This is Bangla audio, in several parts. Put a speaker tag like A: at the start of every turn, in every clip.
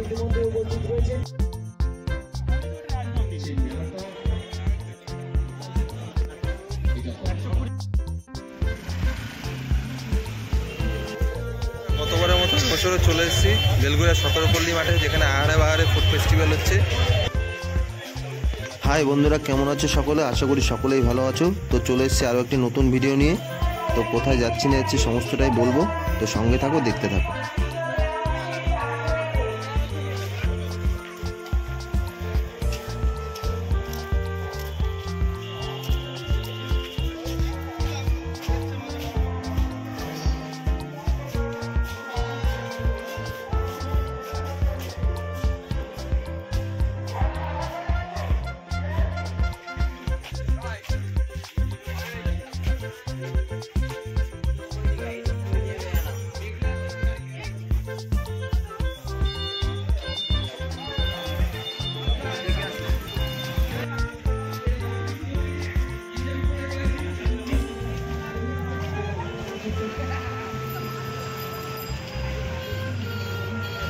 A: গতবারের মতো বছরও চলে এসেছি বেলগুড়িয়া সতেরোপল্লী মাঠে, যেখানে আহারে বাহারে ফুড ফেস্টিভ্যাল হচ্ছে।
B: হাই বন্ধুরা, কেমন আছো সকলে? আশা করি সকলেই ভালো আছো। তো চলে এসেছি আরও একটি নতুন ভিডিও নিয়ে। তো কোথায় যাচ্ছি না যাচ্ছি সমস্তটাই বলবো, তো সঙ্গে থাকো, দেখতে থাকো।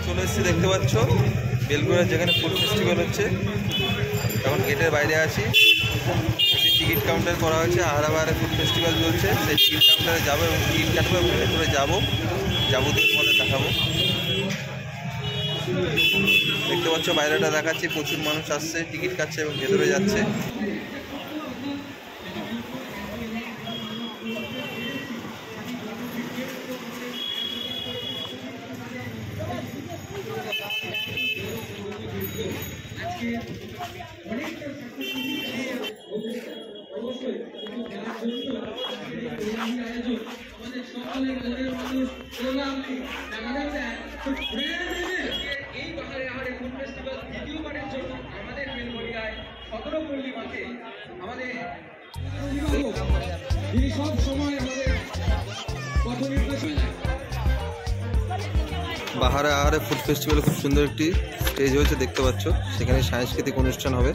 A: চলে এসেছি, দেখতে পাচ্ছ বেলগুড়িয়া যেখানে ফুড ফেস্টিভ্যাল হচ্ছে। এখন গেটের বাইরে আছি, টিকিট কাউন্টার করা হয়েছে, আহারে বাহারে ফুড ফেস্টিভ্যাল চলছে। সেই টিকিট কাউন্টারে যাবো এবং টিকিট কাটবো এবং ভেতরে যাবো, যাবতীয় তোমাদের দেখাবো। দেখতে পাচ্ছ বাইরেটা দেখাচ্ছি, প্রচুর মানুষ আসছে, টিকিট কাটছে এবং ভেতরে যাচ্ছে। বাহারে আহারে ফুড ফেস্টিভ্যালে খুব সুন্দর একটি স্টেজ হয়েছে, দেখতে পাচ্ছ। সেখানে সাংস্কৃতিক অনুষ্ঠান হবে,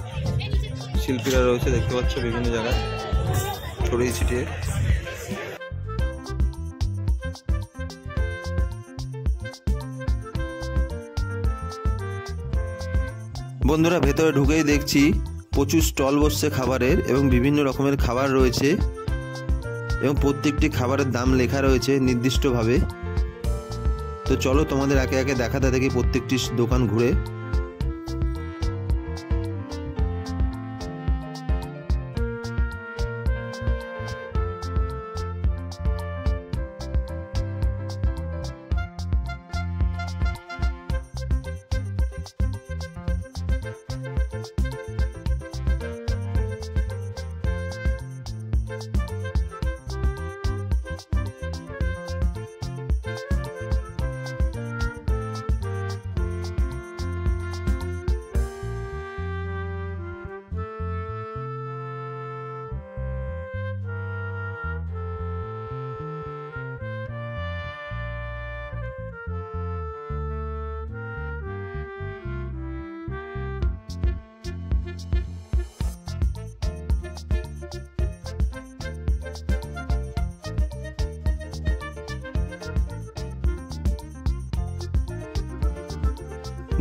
A: শিল্পীরা রয়েছে, দেখতে পাচ্ছ বিভিন্ন জায়গায় ছড়িয়ে ছিটিয়ে। বন্ধুরা, ভেতরে ঢুকেই দেখছি প্রচুর স্টল বসছে খাবারের, এবং বিভিন্ন রকমের খাবার রয়েছে এবং প্রত্যেকটি খাবারের দাম লেখা রয়েছে নির্দিষ্টভাবে। তো চলো তোমাদের একে একে দেখাতে থাকি প্রত্যেকটি দোকান ঘুরে।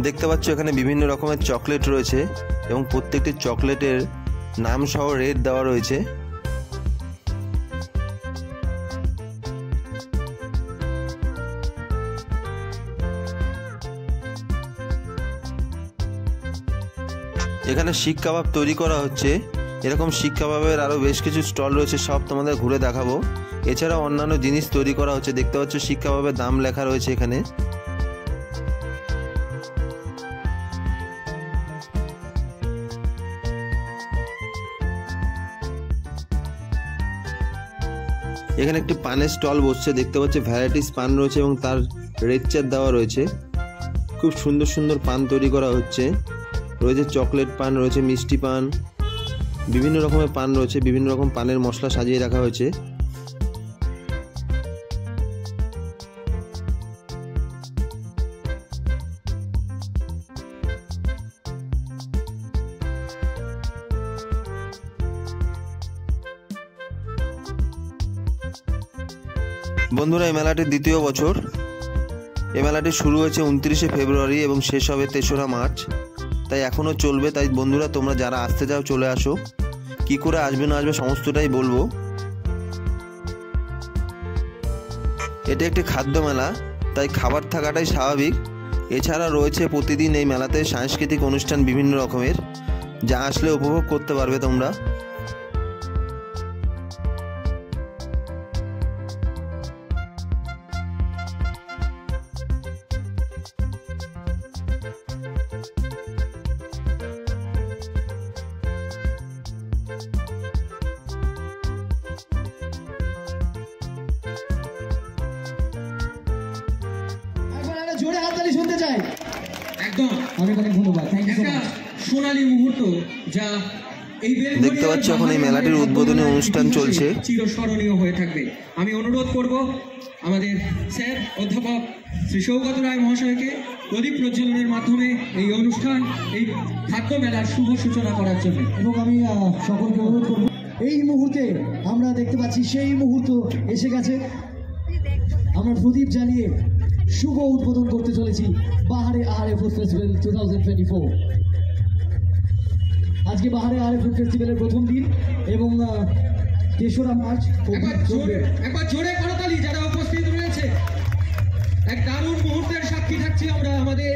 A: দেখতে পাচ্ছ এখানে বিভিন্ন রকমের চকলেট রয়েছে এবং প্রত্যেকটি চকলেটের নাম সহ রেট দেওয়া রয়েছে। এখানে শিক কাবাব তৈরি করা হচ্ছে। এরকম শিক কাবাবের আরও বেশ কিছু স্টল রয়েছে, সব তোমাদের ঘুরে দেখাবো। এছাড়াও অন্যান্য জিনিস তৈরি করা হচ্ছে, দেখতে পাচ্ছ শিক কাবাবের দাম লেখা রয়েছে এখানে। এখানে একটি পানের স্টল বসছে, দেখতে পাচ্ছি ভ্যারাইটিস পান রয়েছে এবং তার রেট চার্ট দেওয়া রয়েছে। খুব সুন্দর সুন্দর পান তৈরি করা হচ্ছে, রয়েছে চকলেট পান, রয়েছে মিষ্টি পান, বিভিন্ন রকমের পান রয়েছে, বিভিন্ন রকম পানের মশলা সাজিয়ে রাখা হয়েছে। বন্ধুরা, এই মেলাটির দ্বিতীয় বছর এই মেলাটি শুরু হয়েছে 29শে ফেব্রুয়ারি এবং শেষ হবে 3রা মার্চ, তাই এখনও চলবে। তাই বন্ধুরা, তোমরা যারা আসতে চাও চলে আসো। কি করে আসবে না আসবে সমস্তটাই বলবো। এটা একটি খাদ্য মেলা, তাই খাবার থাকাটাই স্বাভাবিক। এছাড়া রয়েছে প্রতিদিন এই মেলাতে সাংস্কৃতিক অনুষ্ঠান বিভিন্ন রকমের, যা আসলে উপভোগ করতে পারবে তোমরা।
C: জোরে হাততালি শুনতে চাই। একদম অনেক অনেক ধন্যবাদ। Thank you so much. সোনালী মুহূর্ত যা এই
A: দেখতে পাচ্ছ এখন এই মেলাটির উদ্বোধনী অনুষ্ঠান চলছে,
C: চিরস্মরণীয় হয়ে থাকবে। আমি অনুরোধ করব আমাদের স্যার অধ্যাপক শ্রী সৌগত রায় মহাশয়কে প্রদীপ প্রজ্বলনের মাধ্যমে এই অনুষ্ঠান, এই খাদ্য মেলার শুভ সূচনা করার জন্য। এবং আমি সকলকে অনুরোধ করব, এই মুহূর্তে আমরা দেখতে পাচ্ছি সেই মুহূর্ত এসে গেছে। আমরা প্রদীপ জ্বালিয়ে শুভ উদ্বোধন করতে চলেছি বাহারে আহারে ফুড ফেস্টিভ্যাল 2024। আজকে বাহারে আহারে ফুড ফেস্টিভ্যালের প্রথম দিন এবং 3রা মার্চ। একবার জোরে করতালি যারা উপস্থিত রয়েছে। এক দারুণ মুহূর্তের সাক্ষী থাকছি আমরা। আমাদের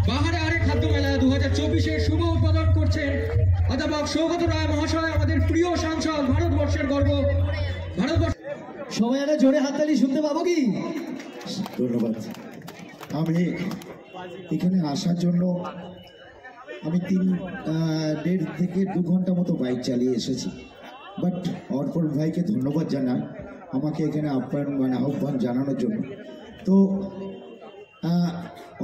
C: বাহারে আহারে খাদ্য মেলা 2024-এর শুভ উদ্বোধন করছেন অধ্যাপক সৌগত রায় মহাশয়, আমাদের প্রিয় সাংসদ, ভারতবর্ষের গর্ব, ভারতবর্ষ। সবাই একটা জোরে হাততালি শুনতে পাবো কি?
D: ধন্যবাদ। আমি এখানে আসার জন্য আমি 1.5 থেকে 2 ঘন্টা মতো বাইক চালিয়ে এসেছি, বাট অর্পণ ভাইকে ধন্যবাদ জানাই আমাকে এখানে আহ্বান জানানোর জন্য। তো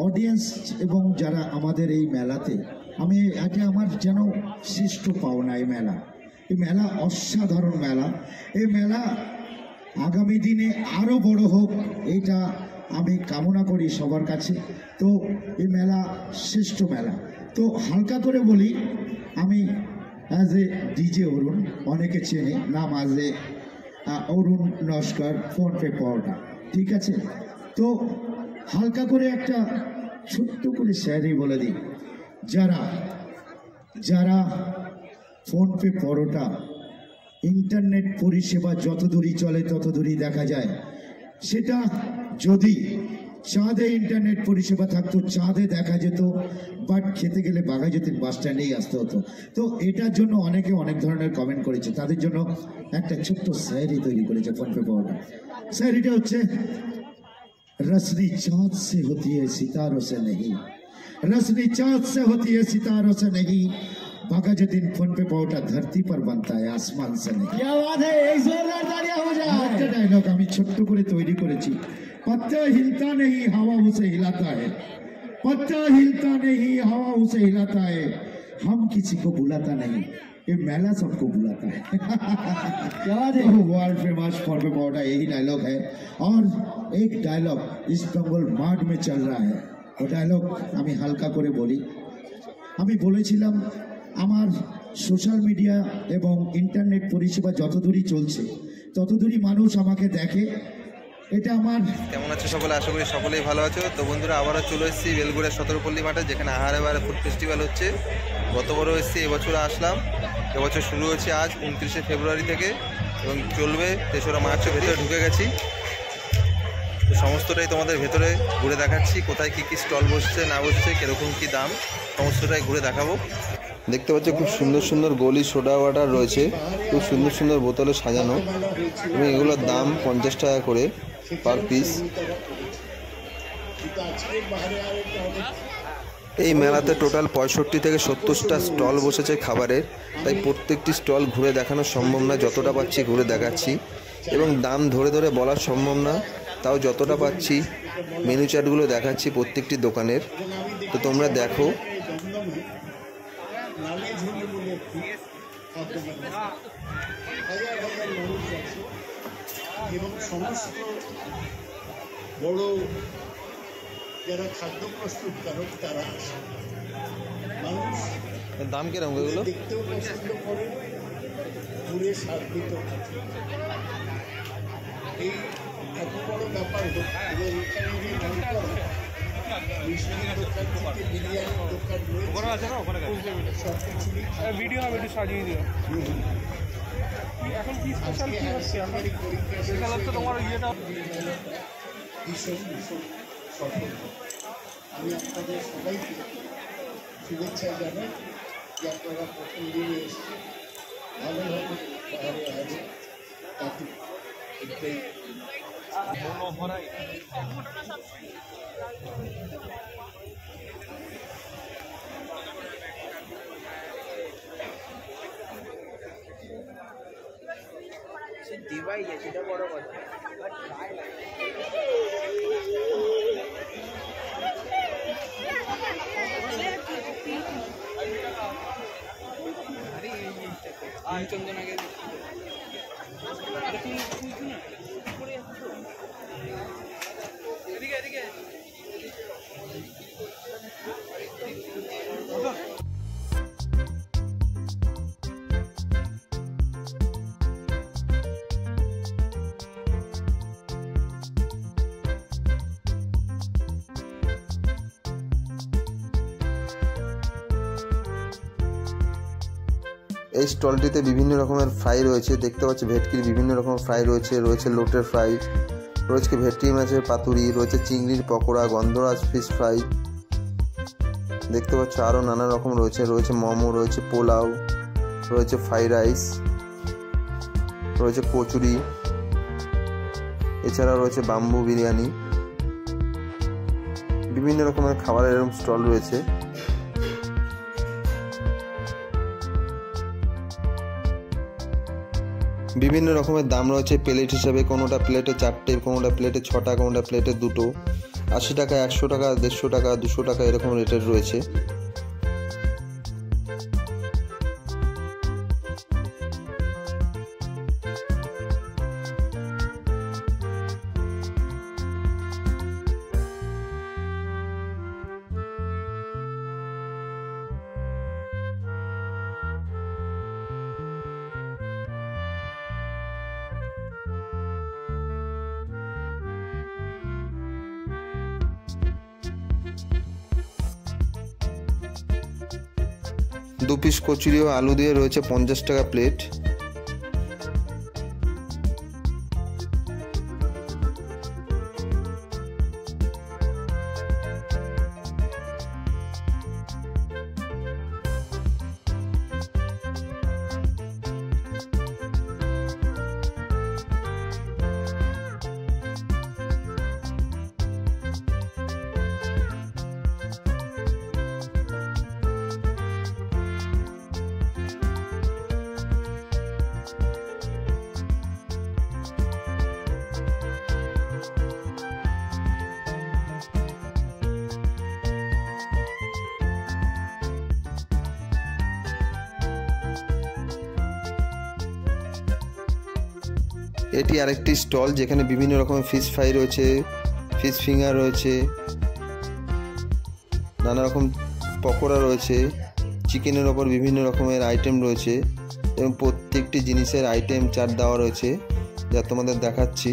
D: অডিয়েন্স এবং যারা আমাদের এই মেলাতে, আমি এটা আমার যেন শ্রেষ্ঠ পাওনা। এই মেলা অসাধারণ মেলা। এই মেলা আগামী দিনে আরও বড় হোক, এটা আমি কামনা করি সবার কাছে। তো এই মেলা শ্রেষ্ঠ মেলা। তো হালকা করে বলি, আমি অ্যাজ এ ডিজে অরুণ, অনেকে চেনে নাম, as a Arun Naskar, PhonePe পাওয়াটা, ঠিক আছে? তো হালকা করে একটা ছোট্ট করে শায়রি বলে দিই। যারা ফোনপে পরোটা ইন্টারনেট পরিষেবা যত দূরই চলে তত দূরই দেখা যায়, সেটা যদি চাঁদে ইন্টারনেট পরিষেবা থাকতো চাঁদে দেখা যেত, বাট খেতে গেলে বাঘাযতীন বাস স্ট্যান্ডেই আসতে হতো। তো এটার জন্য অনেকে অনেক ধরনের কমেন্ট করেছে, তাদের জন্য একটা ছোট্ট শায়রি তৈরি করেছে ফোনপে পাওয়াটা। শায়রিটা হচ্ছে, रसनी चाँद से होती है सितारों से नहीं, रसनी चाँद से होती है सितारों से नहीं, बाघायतीन फोन पे पाउडा धरती पर बनता है आसमान से नहीं।
C: क्या बात है, एक जोरदार तालियां हो जाए।
D: একটা ডায়লগ আমি ছোট্ট করে তৈরি করেছি। पत्ता हिलता नहीं हवा उसे हिलाता है, पत्ता हिलता नहीं हवा उसे हिलाता है, हम किसी को बुलाता नहीं, ये मेला सबको बुलाता है।
C: क्या बात है।
D: वर्ल्ड फेमस फॉरपे पाउडा यही डायलॉग है। और एक डायलॉग इस बेंगल मार्ट में चल रहा है, वो डायलॉग আমি হালকা করে বলি। আমি বলেছিলাম আমার সোশ্যাল মিডিয়া এবং ইন্টারনেট পরিষেবা যত দূরই চলছে তত দূরই মানুষ আমাকে দেখে। এটা আমার।
A: কেমন আছো সকলে? আশা করি সকলেই ভালো আছো। তো বন্ধুরা, আবারও চলে এসেছি বেলগুড়িয়া সতেরোপল্লী মাঠে, যেখানে আহারে বাহারে ফুড ফেস্টিভ্যাল হচ্ছে। গতবারও এসেছি, এবছর আসলাম। এবছর শুরু হচ্ছে আজ 29শে ফেব্রুয়ারি থেকে এবং চলবে 3রা মার্চের ভেতরে ঢুকে গেছি। তো সমস্তটাই তোমাদের ভেতরে ঘুরে দেখাচ্ছি, কোথায় কী কী স্টল বসছে না বসছে, কীরকম কী দাম, সমস্তটাই ঘুরে দেখাবো। দেখতে পাচ্ছ খুব সুন্দর সুন্দর গলি সোডা ওয়াটার রয়েছে, খুব সুন্দর সুন্দর বোতলে সাজানো, এবং এগুলোর দাম 50 টাকা করে পার পিস। এই মেলাতে টোটাল 65 থেকে 70টা স্টল বসেছে খাবারের, তাই প্রত্যেকটি স্টল ঘুরে দেখানো সম্ভব না। যতটা পাচ্ছি ঘুরে দেখাচ্ছি, এবং দাম ধরে ধরে বলা সম্ভব না, তাও যতটা পাচ্ছি মেনু চার্টগুলো দেখাচ্ছি প্রত্যেকটি দোকানের। তো তোমরা দেখো।
E: এবং সমস্ত বড় যারা খাদ্য প্রস্তুতকারক তারা আসে। মানুষ
A: দাম কিরকম এগুলো
E: দেখতেও পছন্দ করে, ঘুরে সার্বিত এই এত বড় ব্যাপার এবং এখানে বৈষ্ণবী দোকান থেকে বিরিয়ানির দোকান রয়েছে, সব কিছুরই
F: ভিডিও হবে একটু সাজিয়ে দিও। এখন কি স্পেশাল কি হচ্ছে? স্পেশাল হচ্ছে তোমার ইয়েটা
E: ভীষণ ভীষণ সফল। আমি আপনাদের সবাইকে শুভেচ্ছা জানাই যে আপনারা প্রথম দিনে এসে ভালোভাবে পাহাড়ে আছে তাতে এটাই।
F: সেটা বড় কথা। চন্দনাকে এদিকে এদিকে
B: এই স্টলটিতে বিভিন্ন রকমের ফ্রাই রয়েছে, দেখতে পাচ্ছি ভেটকির বিভিন্ন রকমের ফ্রাই রয়েছে, রয়েছে লোটের ফ্রাই, রয়েছে ভেটকি মাছের পাতুরি, রয়েছে চিংড়ির পকোড়া, গন্ধরাজ ফিশ ফ্রাই, দেখতে পাচ্ছ আরও নানা রকম রয়েছে, রয়েছে মোমো, রয়েছে পোলাও, রয়েছে ফ্রাইড রাইস, রয়েছে কচুরি, এছাড়া রয়েছে বাম্বু বিরিয়ানি, বিভিন্ন রকমের খাবারের এরকম স্টল রয়েছে। বিভিন্ন রকমের দাম রয়েছে প্লেট হিসাবে, কোনোটা প্লেটে 4টে, কোনোটা প্লেটে 6টা, কোনোটা প্লেটে 2টো, 80 টাকা, 100 টাকা, 150 টাকা, 200 টাকা এরকম রেটের রয়েছে। দু পিস কচুরি ও আলু দিয়ে রয়েছে 50 টাকা প্লেট। এটি আরেকটি স্টল যেখানে বিভিন্ন রকমের ফিশ ফ্রাই রয়েছে, ফিশ ফিঙ্গার রয়েছে, নানা রকম পকোড়া রয়েছে, চিকেনের ওপর বিভিন্ন রকমের আইটেম রয়েছে এবং প্রত্যেকটি জিনিসের আইটেম চার্ট দেওয়া রয়েছে যা তোমাদের দেখাচ্ছি।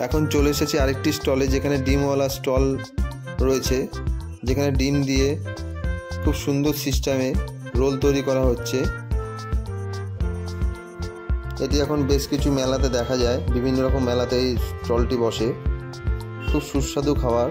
B: এখন চলে এসেছি আরেকটি স্টলে যেখানে ডিমওয়ালা স্টল রয়েছে, যেখানে ডিম দিয়ে খুব সুন্দর সিস্টেমে রোল তৈরি করা হচ্ছে। এটি এখন বেশ কিছু মেলাতে দেখা যায়, বিভিন্ন রকম মেলাতে এই স্টলটি বসে। খুব সুস্বাদু খাবার।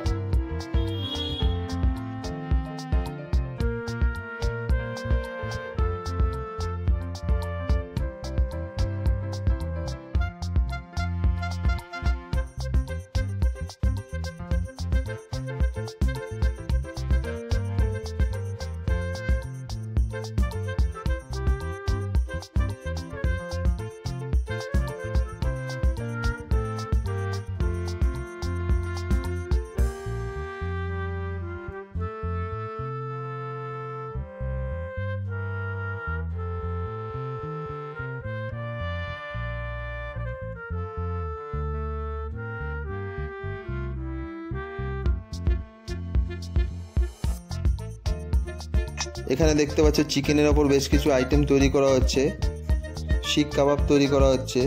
A: এখানে দেখতে পাচ্ছ চিকেনের ওপর বেশ কিছু আইটেম তৈরি করা হচ্ছে, শিক কাবাব তৈরি করা হচ্ছে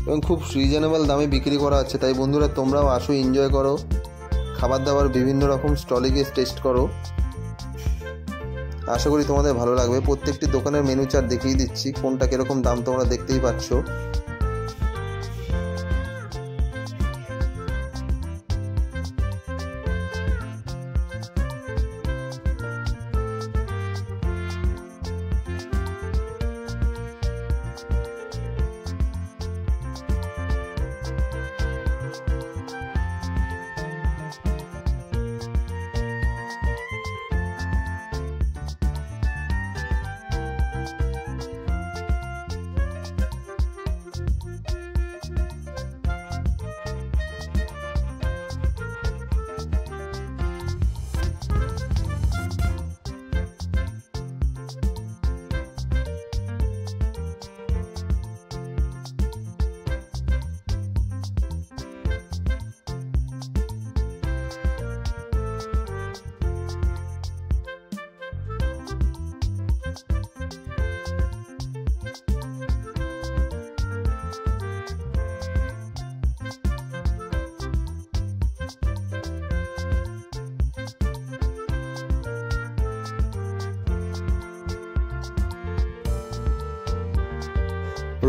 A: এবং খুব রিজনেবল দামে বিক্রি করা হচ্ছে। তাই বন্ধুরা তোমরাও আসো, এনজয় করো, খাবার দাবার বিভিন্ন রকম স্টলে গিয়ে টেস্ট করো। আশা করি তোমাদের ভালো লাগবে। প্রত্যেকটি দোকানের মেনু চার্ট দেখিয়ে দিচ্ছি, কোনটা কীরকম দাম তোমরা দেখতেই পাচ্ছ।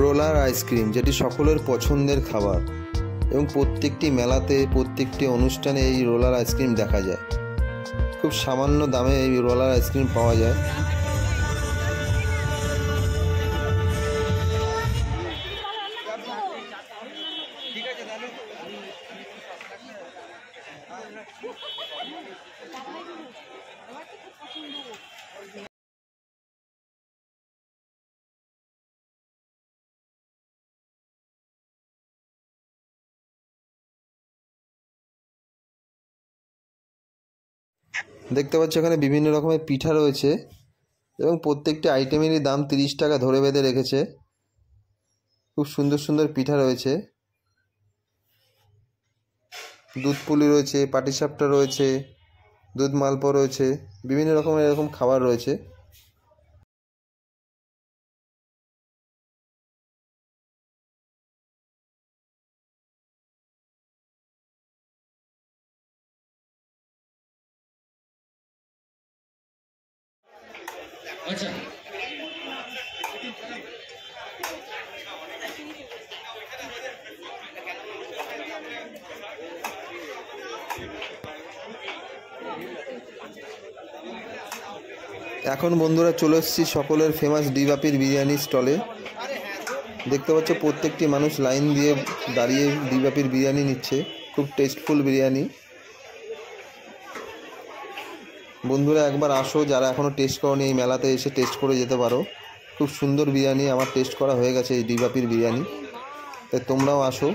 A: রোলার আইসক্রিম, যেটি সকলের পছন্দের খাবার এবং প্রত্যেকটি মেলাতে, প্রত্যেকটি অনুষ্ঠানে এই রোলার আইসক্রিম দেখা যায়। খুব সামান্য দামে এই রোলার আইসক্রিম পাওয়া যায়। দেখতে পাচ্ছ এখানে বিভিন্ন রকমের পিঠা রয়েছে এবং প্রত্যেকটি আইটেমেরই দাম 30 টাকা ধরে বেঁধে রেখেছে। খুব সুন্দর সুন্দর পিঠা রয়েছে, দুধ পুলি রয়েছে, পাটিসাপটা রয়েছে, দুধ মালপো রয়েছে, বিভিন্ন রকমের এরকম খাবার রয়েছে।
C: আচ্ছা,
A: এখন বন্ধুরা চলে এসেছি সকলের ফেমাস ডিবাপির বিরিয়ানি স্টলে। দেখতে পাচ্ছ প্রত্যেকটি মানুষ লাইন দিয়ে দাঁড়িয়ে ডিবাপির বিরিয়ানি নিচ্ছে। খুব টেস্টফুল বিরিয়ানি। বন্ধুরা একবার আসো, যারা এখনও টেস্ট করোনি এই মেলাতে এসে টেস্ট করে যেতে পারো। খুব সুন্দর বিরিয়ানি, আমার টেস্ট করা হয়ে গেছে এই ডিবাপির বিরিয়ানি। তাই তোমরাও আসো,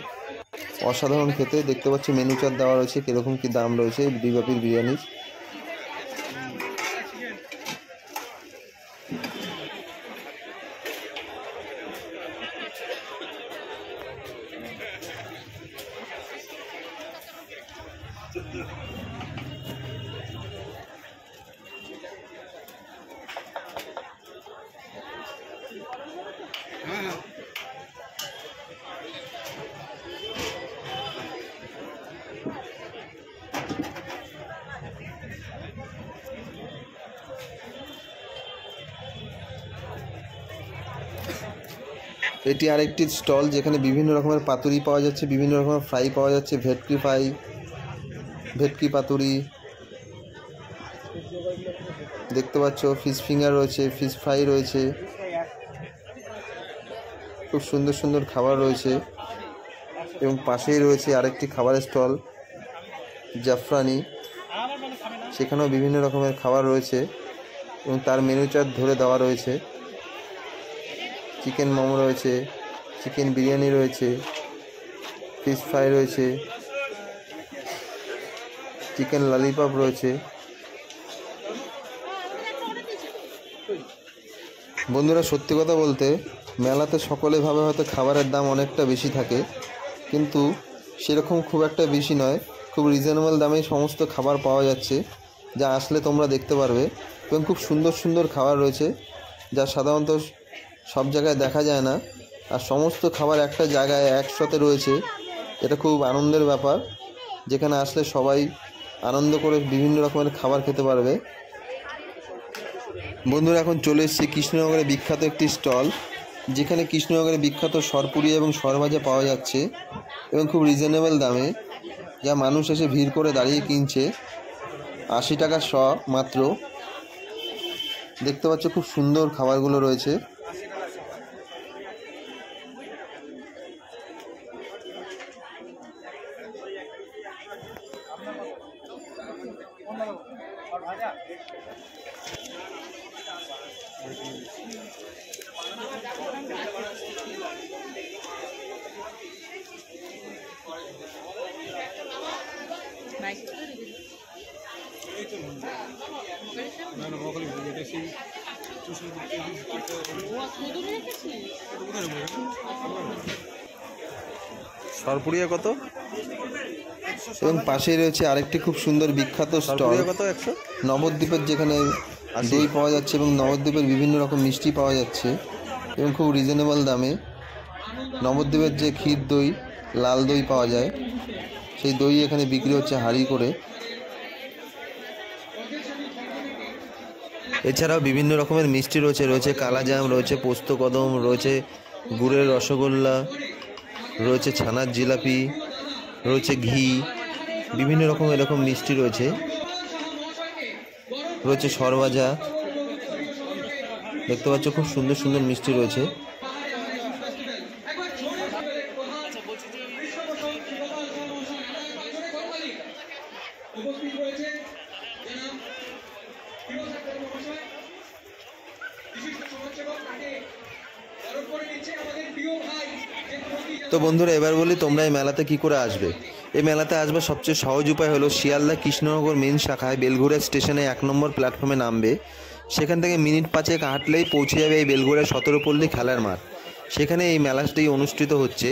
A: অসাধারণ খেতে। দেখতে পাচ্ছ মেনু চার্ট দেওয়া রয়েছে, কীরকম কী দাম রয়েছে ডিবাপির বিরিয়ানির। এটি আরেকটি স্টল, যেখানে বিভিন্ন রকমের পাতুরি পাওয়া যাচ্ছে, বিভিন্ন রকমের ফ্রাই পাওয়া যাচ্ছে, ভেটকি ফ্রাই, ভেটকি পাতুরি দেখতে পাচ্ছ, ফিশ ফিঙ্গার রয়েছে, ফিশ ফ্রাই রয়েছে, খুব সুন্দর সুন্দর খাবার রয়েছে। এবং পাশেই রয়েছে আরেকটি খাবারের স্টল জাফরানি, সেখানেও বিভিন্ন রকমের খাবার রয়েছে এবং তার মেনু চার্ট ধরে দেওয়া রয়েছে। চিকেন মোমো রয়েছে, চিকেন বিরিয়ানি রয়েছে, ফিশ ফ্রাই রয়েছে, চিকেন ললিপপ রয়েছে। বন্ধুরা সত্যি কথা বলতে মেলাতে সকলে ভাবে হয়তো খাবারের দাম অনেকটা বেশি থাকে, কিন্তু সেরকম খুব একটা বেশি নয়। খুব রিজনেবল দামে সমস্ত খাবার পাওয়া যাচ্ছে, যা আসলে তোমরা দেখতে পারবে।
B: এবং খুব সুন্দর সুন্দর খাবার রয়েছে, যা সাধারণত সব জায়গায় দেখা যায় না। আর সমস্ত খাবার একটা জায়গায় একসাথে রয়েছে, এটা খুব আনন্দের ব্যাপার, যেখানে আসলে সবাই আনন্দ করে বিভিন্ন রকমের খাবার খেতে পারবে। বন্ধুরা, এখন চলে এসেছি কৃষ্ণনগরে বিখ্যাত একটি স্টল, যেখানে কৃষ্ণনগরে বিখ্যাত সরপুরি এবং সরভাজা পাওয়া যাচ্ছে এবং খুব রিজনেবল দামে, যা মানুষ এসে ভিড় করে দাঁড়িয়ে কিনছে। 80 টাকা শ মাত্র। দেখতে পাচ্ছ খুব সুন্দর খাবারগুলো রয়েছে। সরপুরিয়া কত? এবং পাশেই রয়েছে আরেকটি খুব সুন্দর বিখ্যাত স্টল কত 100 নবদ্বীপের, যেখানে দই পাওয়া যাচ্ছে এবং নবদ্বীপের বিভিন্ন রকম মিষ্টি পাওয়া যাচ্ছে এবং খুব রিজনেবল দামে। নবদ্বীপের যে ক্ষীর দই, লাল দই পাওয়া যায়, সেই দই এখানে বিক্রি হচ্ছে হাঁড়ি করে। এছাড়াও বিভিন্ন রকমের মিষ্টি রয়েছে, রয়েছে কালাজাম, রয়েছে পোস্ত কদম, রয়েছে গুড়ের রসগোল্লা, রয়েছে ছানার জিলাপি, রয়েছে ঘি, বিভিন্ন রকম এরকম মিষ্টি রয়েছে, রয়েছে সরভাজা। দেখতে পাচ্ছ খুব সুন্দর সুন্দর মিষ্টি রয়েছে। তো বন্ধুরা, এবার বলি তোমরা এই মেলাতে কি করে আসবে। এই মেলাতে আসবে সবচেয়ে সহজ উপায় হলো শিয়ালদা কৃষ্ণনগর মেন শাখায় বেলঘড়িয়া স্টেশনে 1 নম্বর প্ল্যাটফর্মে নামবে। সেখান থেকে মিনিট 5 হাঁটলেই পৌঁছে যাবে এই বেলঘড়িয়া 17 পল্লী খেলার মাঠ। সেখানে এই মেলাটি অনুষ্ঠিত হচ্ছে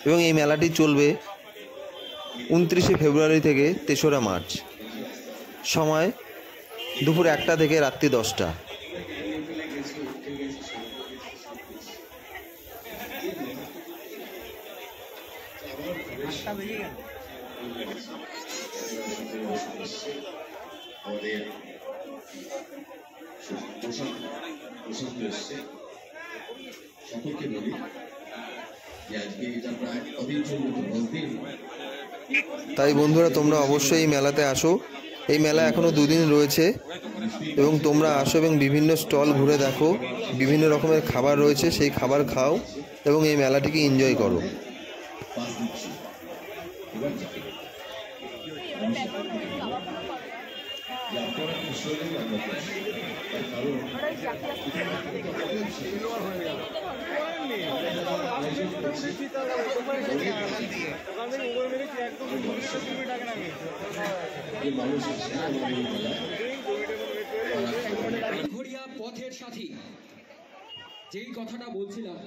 B: এবং এই মেলাটি চলবে 29 ফেব্রুয়ারি থেকে 3রা মার্চ। সময় দুপুর 1টা থেকে রাত্রি 10টা।
G: আমাদের প্রশান্ত এসছে, সকলকে বলি যে আজকে এটা প্রায় অদিন চলবে, 10 দিন।
B: তাই বন্ধুরা, তোমরা অবশ্যই এই মেলাতে আসো। এই মেলা এখনও 2 দিন রয়েছে এবং তোমরা আসো এবং বিভিন্ন স্টল ঘুরে দেখো, বিভিন্ন রকমের খাবার রয়েছে, সেই খাবার খাও এবং এই মেলাটিকে এনজয় করো।
C: ঘড়িয়া পথের সাথী, যেই কথাটা বলছিলাম,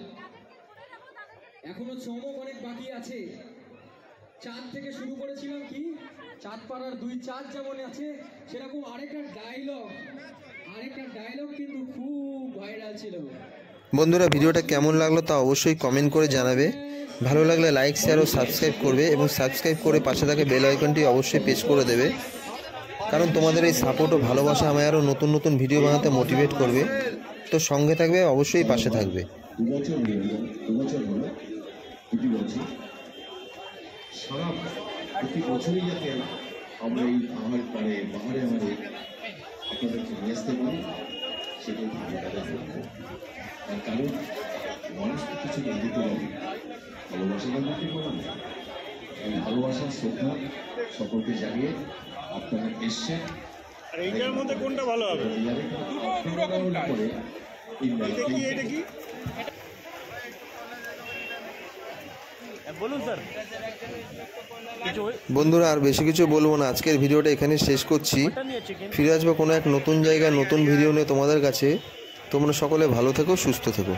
C: এখনো চমক অনেক বাকি আছে। চাঁদ থেকে শুরু করেছিলাম কি, চাঁদ পাড়ার 2 চাঁদ যেমন আছে, সেরকম আরেকটা ডায়লগ কিন্তু খুব ভাইরাল ছিল।
B: বন্ধুরা, ভিডিওটা কেমন লাগলো তা অবশ্যই কমেন্ট করে জানাবে। ভালো লাগলে লাইক, শেয়ার ও সাবস্ক্রাইব করবে এবং সাবস্ক্রাইব করে পাশে থাকা বেল আইকনটি অবশ্যই প্রেস করে দেবে, কারণ তোমাদের এই সাপোর্ট ও ভালোবাসা আমায় আরও নতুন নতুন ভিডিও বানাতে মোটিভেট করবে। তো সঙ্গে থাকবে, অবশ্যই পাশে থাকবে।
G: 2 বছর হলো প্রতি বছর, সারা প্রতি বছরই যাতে আমরা এই পাহাড়ে আমাদের আপনাদেরকে নিয়ে আসতে পারি, সেটাই তার কারণ মানুষ তো কিছু দিতে পারে, ভালোবাসা দিতে পারে না। এই ভালোবাসার শ্রদ্ধা সকলকে জানিয়ে আপনারা এসছে।
F: আর এইটার মধ্যে কোনটা ভালো হবে? বলুন স্যার।
B: বন্ধুরা, আর বেশি কিছু বলবো না, আজকের ভিডিওটা এখানে শেষ করছি। ফিরে আসবো কোনো এক নতুন জায়গায় নতুন ভিডিও নিয়ে তোমাদের কাছে। তোমরা সকলে ভালো থেকো, সুস্থ থেকো।